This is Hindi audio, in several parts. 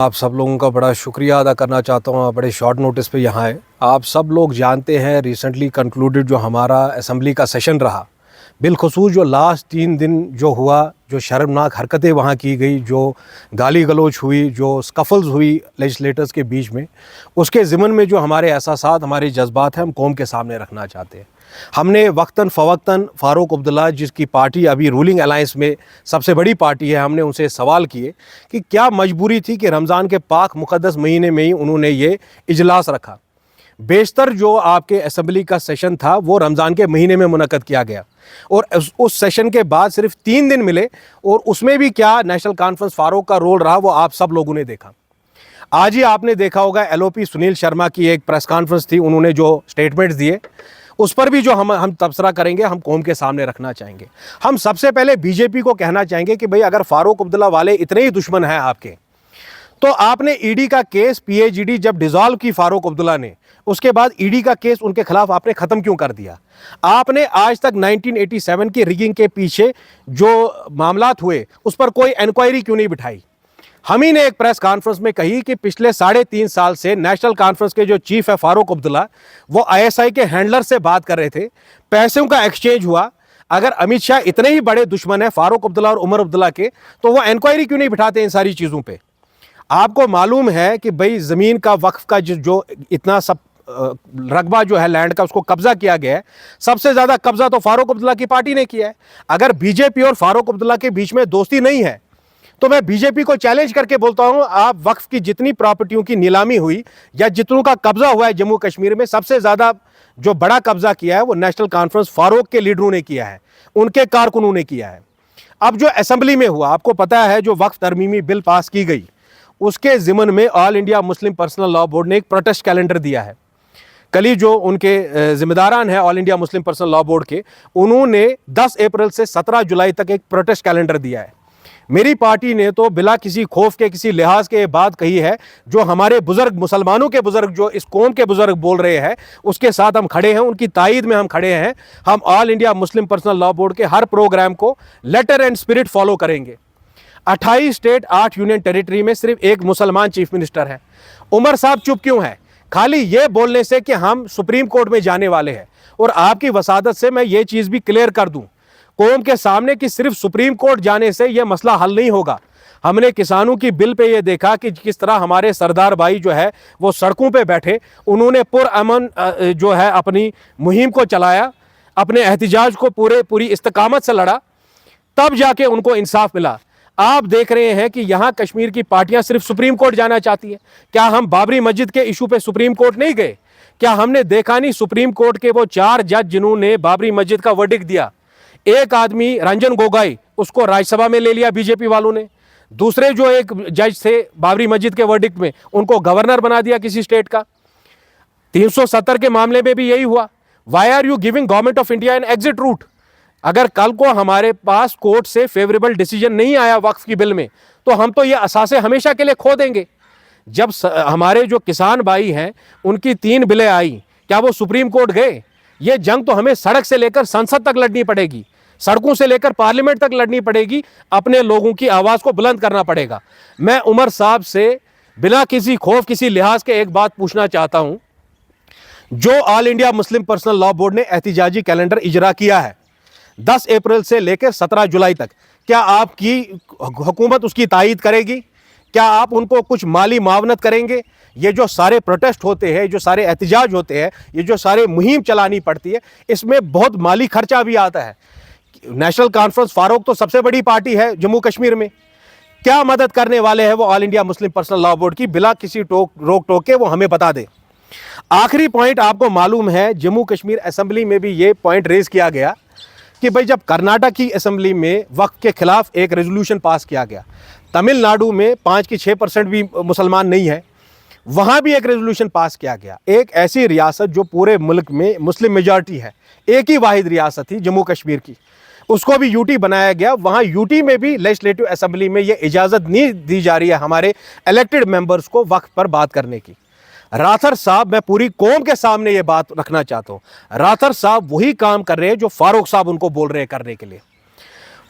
आप सब लोगों का बड़ा शुक्रिया अदा करना चाहता हूँ। आप बड़े शॉर्ट नोटिस पे यहाँ आए। आप सब लोग जानते हैं रिसेंटली कंक्लूडेड जो हमारा असेंबली का सेशन रहा, बिलखसूस जो लास्ट 3 दिन जो हुआ, जो शर्मनाक हरकतें वहाँ की गई, जो गाली गलौज हुई, जो स्कफल्स हुई लेजिस्लेटर्स के बीच में, उसके ज़िमन में जो हमारे एहसासात, हमारे जज्बात हैं, हम कौम के सामने रखना चाहते हैं। हमने वक्तन फ़वक्तन फ़ारूक अब्दुल्ला, जिसकी पार्टी अभी रूलिंग अलायंस में सबसे बड़ी पार्टी है, हमने उनसे सवाल किए कि क्या मजबूरी थी कि रमज़ान के पाक मुक़द्दस महीने में ही उन्होंने ये इजलास रखा। बेशतर जो आपके असेंबली का सेशन था वो रमज़ान के महीने में मुनक़द किया गया और उस सेशन के बाद सिर्फ 3 दिन मिले और उसमें भी क्या नेशनल कॉन्फ्रेंस फ़ारूक का रोल रहा वो आप सब लोगों ने देखा। आज ही आपने देखा होगा LOP सुनील शर्मा की एक प्रेस कॉन्फ्रेंस थी, उन्होंने जो स्टेटमेंट्स दिए उस पर भी जो हम तबसरा करेंगे, हम कौम के सामने रखना चाहेंगे। हम सबसे पहले बीजेपी को कहना चाहेंगे कि भाई अगर फ़ारूक अब्दुल्ला वाले इतने ही दुश्मन हैं आपके, तो आपने ईडी का केस PAGD जब डिसॉल्व की फ़ारूक अब्दुल्ला ने, उसके बाद ईडी का केस उनके खिलाफ आपने ख़त्म क्यों कर दिया? आपने आज तक 1987 की रिगिंग के पीछे जो मामलात हुए उस पर कोई इंक्वायरी क्यों नहीं बिठाई? हम ही ने एक प्रेस कॉन्फ्रेंस में कही कि पिछले 3.5 साल से नेशनल कॉन्फ्रेंस के जो चीफ है फ़ारूक अब्दुल्ला, वो ISI के हैंडलर से बात कर रहे थे, पैसों का एक्सचेंज हुआ। अगर अमित शाह इतने ही बड़े दुश्मन है फ़ारूक अब्दुल्ला और उमर अब्दुल्ला के, तो वो इंक्वायरी क्यों नहीं बिठाते इन सारी चीज़ों पे? आपको मालूम है कि भाई ज़मीन का वक्फ का जो इतना सब रकबा जो है लैंड का, उसको कब्जा किया गया है, सबसे ज़्यादा कब्जा तो फ़ारूक अब्दुल्ला की पार्टी ने किया है। अगर बीजेपी और फ़ारूक अब्दुल्ला के बीच में दोस्ती नहीं है तो मैं बीजेपी को चैलेंज करके बोलता हूं, आप वक्फ की जितनी प्रॉपर्टियों की नीलामी हुई या जितनों का कब्जा हुआ है जम्मू कश्मीर में, सबसे ज़्यादा जो बड़ा कब्जा किया है वो नेशनल कॉन्फ्रेंस फ़ारूक के लीडरों ने किया है, उनके कारकुनों ने किया है। अब जो असेंबली में हुआ, आपको पता है जो वक्फ तरमीमी बिल पास की गई, उसके ज़िमन में all India Muslim personal law board ने एक प्रोटेस्ट कैलेंडर दिया है। कल ही जो उनके जिम्मेदारान हैं all India Muslim personal law board के, उन्होंने 10 अप्रैल से 17 जुलाई तक एक प्रोटेस्ट कैलेंडर दिया है। मेरी पार्टी ने तो बिला किसी खौफ के, किसी लिहाज के बात कही है, जो हमारे बुजुर्ग, मुसलमानों के बुजुर्ग, जो इस कौम के बुजुर्ग बोल रहे हैं, उसके साथ हम खड़े हैं, उनकी तायद में हम खड़े हैं। हम all India Muslim personal law board के हर प्रोग्राम को लेटर एंड स्पिरिट फॉलो करेंगे। 28 स्टेट, 8 यूनियन टेरिटरी में सिर्फ एक मुसलमान चीफ मिनिस्टर है। उमर साहब चुप क्यों है? खाली ये बोलने से कि हम सुप्रीम कोर्ट में जाने वाले हैं। और आपकी वसादत से मैं ये चीज़ भी क्लियर कर दूं कौम के सामने कि सिर्फ सुप्रीम कोर्ट जाने से यह मसला हल नहीं होगा। हमने किसानों की बिल पे ये देखा कि किस तरह हमारे सरदार भाई जो है वो सड़कों पे बैठे, उन्होंने पुरअमन जो है अपनी मुहिम को चलाया, अपने एहतिजाज को पूरी इस्तकामत से लड़ा, तब जाके उनको इंसाफ मिला। आप देख रहे हैं कि यहाँ कश्मीर की पार्टियां सिर्फ सुप्रीम कोर्ट जाना चाहती हैं। क्या हम बाबरी मस्जिद के इशू पे सुप्रीम कोर्ट नहीं गए? क्या हमने देखा नहीं सुप्रीम कोर्ट के वो 4 जज जिन्होंने बाबरी मस्जिद का वर्डिक्ट दिया? एक आदमी रंजन गोगोई, उसको राज्यसभा में ले लिया बीजेपी वालों ने। दूसरे जो एक जज थे बाबरी मस्जिद के वर्डिक्ट में, उनको गवर्नर बना दिया किसी स्टेट का। 370 के मामले में भी यही हुआ। Why are you giving government of India an exit route? अगर कल को हमारे पास कोर्ट से फेवरेबल डिसीजन नहीं आया वक्फ की बिल में, तो हम तो ये असासे हमेशा के लिए खो देंगे। जब हमारे जो किसान भाई हैं उनकी 3 बिलें आई, क्या वो सुप्रीम कोर्ट गए? ये जंग तो हमें सड़क से लेकर संसद तक लड़नी पड़ेगी, सड़कों से लेकर पार्लियामेंट तक लड़नी पड़ेगी, अपने लोगों की आवाज़ को बुलंद करना पड़ेगा। मैं उमर साहब से बिना किसी खौफ, किसी लिहाज के एक बात पूछना चाहता हूं। जो all India Muslim personal law board ने एहतिजाजी कैलेंडर इजरा किया है 10 अप्रैल से लेकर 17 जुलाई तक, क्या आपकी हुकूमत उसकी तायद करेगी? क्या आप उनको कुछ माली मावनत करेंगे? ये जो सारे प्रोटेस्ट होते हैं, जो सारे एहतिजाज होते हैं, ये जो सारे मुहिम चलानी पड़ती है, इसमें बहुत माली खर्चा भी आता है। नेशनल कॉन्फ्रेंस फ़ारूक तो सबसे बड़ी पार्टी है जम्मू कश्मीर में, क्या मदद करने वाले हैं वो all India Muslim personal law board की? बिला किसी रोक टोक के वो हमें बता दें। आखिरी पॉइंट, आपको मालूम है जम्मू कश्मीर असेंबली में भी ये पॉइंट रेज किया गया कि भाई जब कर्नाटक की असेंबली में वक्फ के खिलाफ एक रेजोल्यूशन पास किया गया, तमिलनाडु में 5 की 6% भी मुसलमान नहीं है, वहाँ भी एक रेजोल्यूशन पास किया गया। एक ऐसी रियासत जो पूरे मुल्क में मुस्लिम मेजॉरिटी है, एक ही वाहिद रियासत थी जम्मू कश्मीर की, उसको भी यूटी बनाया गया। वहाँ यूटी में भी लेजिस्लेटिव असेंबली में ये इजाज़त नहीं दी जा रही है हमारे इलेक्टेड मेंबर्स को वक्फ पर बात करने की। राथर साहब, मैं पूरी कौम के सामने ये बात रखना चाहता हूँ, राथर साहब वही काम कर रहे हैं जो फ़ारूक साहब उनको बोल रहे हैं करने के लिए।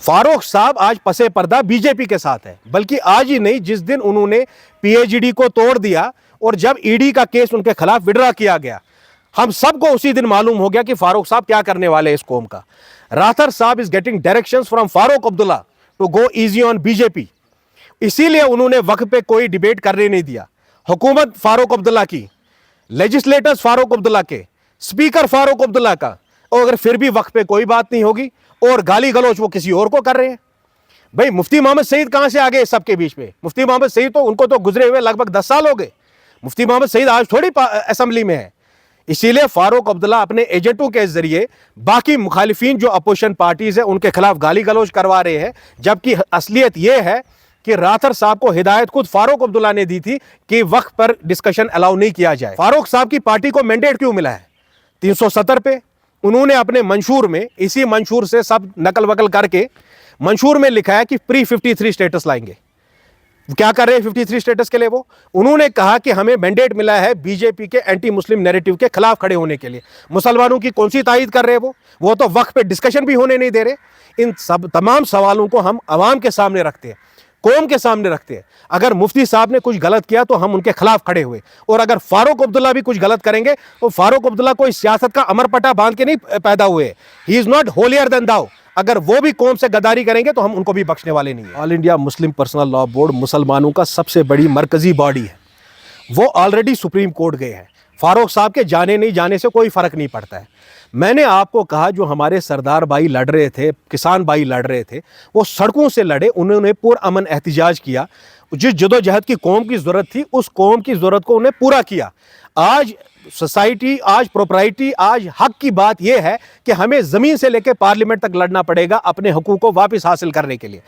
फारूक साहब आज पसे पर्दा बीजेपी के साथ है, बल्कि आज ही नहीं, जिस दिन उन्होंने पीएचडी को तोड़ दिया और जब ईडी का केस उनके खिलाफ विड्रॉ किया गया, हम सबको उसी दिन मालूम हो गया कि फारूक साहब क्या करने वाले इस कौम का। राथर साहब is getting directions from Farooq Abdullah to go easy on BJP, इसीलिए उन्होंने वक्त पे कोई डिबेट करने नहीं दिया। हुकूमत फारूक अब्दुल्ला की, लेजिस्लेटर्स फारूक अब्दुल्ला के, स्पीकर फारूक अब्दुल्ला का, और अगर फिर भी वक्त पे कोई बात नहीं होगी और गाली गलौज वो किसी और को कर रहे हैं। भाई मुफ्ती मोहम्मद सईद कहां से आ गए सबके बीच में? मुफ्ती मोहम्मद सईद तो उनको तो गुजरे हुए लगभग 10 साल हो गए। मुफ्ती मोहम्मद सईद आज थोड़ी असेंबली में है। इसीलिए फारूक अब्दुल्ला अपने एजेंटों के जरिए बाकी मुखालिफिन जो अपोजिशन पार्टीज है उनके खिलाफ गाली गलौज करवा रहे हैं, जबकि असलियत यह है कि राथर साहब को हिदायत खुद फारूक अब्दुल्ला ने दी थी कि वक्त पर डिस्कशन अलाउ नहीं किया जाए। फारूक साहब की पार्टी को मैंडेट क्यों मिला है? 370 पे उन्होंने अपने मंशूर में, इसी मंशूर से सब नकल वकल करके मंशूर में लिखा है कि प्री 53 स्टेटस लाएंगे। क्या कर रहे हैं 53 स्टेटस के लिए? वो उन्होंने कहा कि हमें मैंडेट मिला है बीजेपी के एंटी मुस्लिम नैरेटिव के खिलाफ खड़े होने के लिए। मुसलमानों की कौन सी तायद कर रहे हैं? वो तो वक्त पे डिस्कशन भी होने नहीं दे रहे। इन सब तमाम सवालों को हम अवाम के सामने रखते हैं, कौम के सामने रखते हैं। अगर मुफ्ती साहब ने कुछ गलत किया तो हम उनके खिलाफ खड़े हुए, और अगर फारूक अब्दुल्ला भी कुछ गलत करेंगे तो फारूक अब्दुल्ला कोई सियासत का अमरपटा बांध के नहीं पैदा हुए। He is not holier than thou. अगर वो भी कौम से गद्दारी करेंगे तो हम उनको भी बख्शने वाले नहीं हैं। All India Muslim personal law board मुसलमानों का सबसे बड़ी मरकजी बॉडी है। वो ऑलरेडी सुप्रीम कोर्ट गए हैं। फारूक साहब के जाने नहीं जाने से कोई फर्क नहीं पड़ता है। मैंने आपको कहा जो हमारे सरदार भाई लड़ रहे थे, किसान भाई लड़ रहे थे, वो सड़कों से लड़े, उन्होंने पुरअमन एहतिजाज किया। जिस जदोजहद की कौम की ज़रूरत थी उस कौम की ज़रूरत को उन्हें पूरा किया। आज सोसाइटी, आज प्रोपराइटी, आज हक की बात यह है कि हमें ज़मीन से लेकर पार्लियामेंट तक लड़ना पड़ेगा अपने हकूक़ को वापस हासिल करने के लिए।